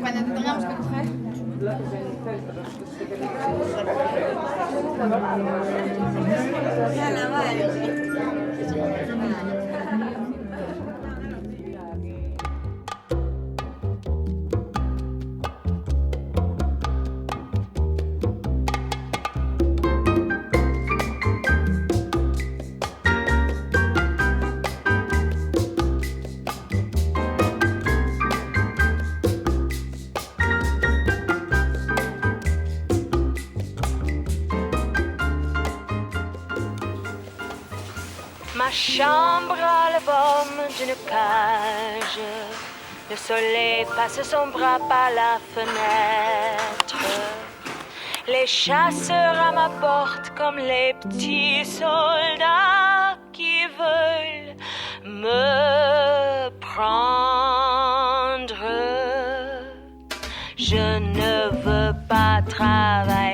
Cuando te tengamos que coger. Ya la vale. Ma chambre a la forme d'une cage. Le soleil passe son bras par la fenêtre. Les chasseurs à ma porte comme les petits soldats qui veulent me prendre. Je ne veux pas travailler.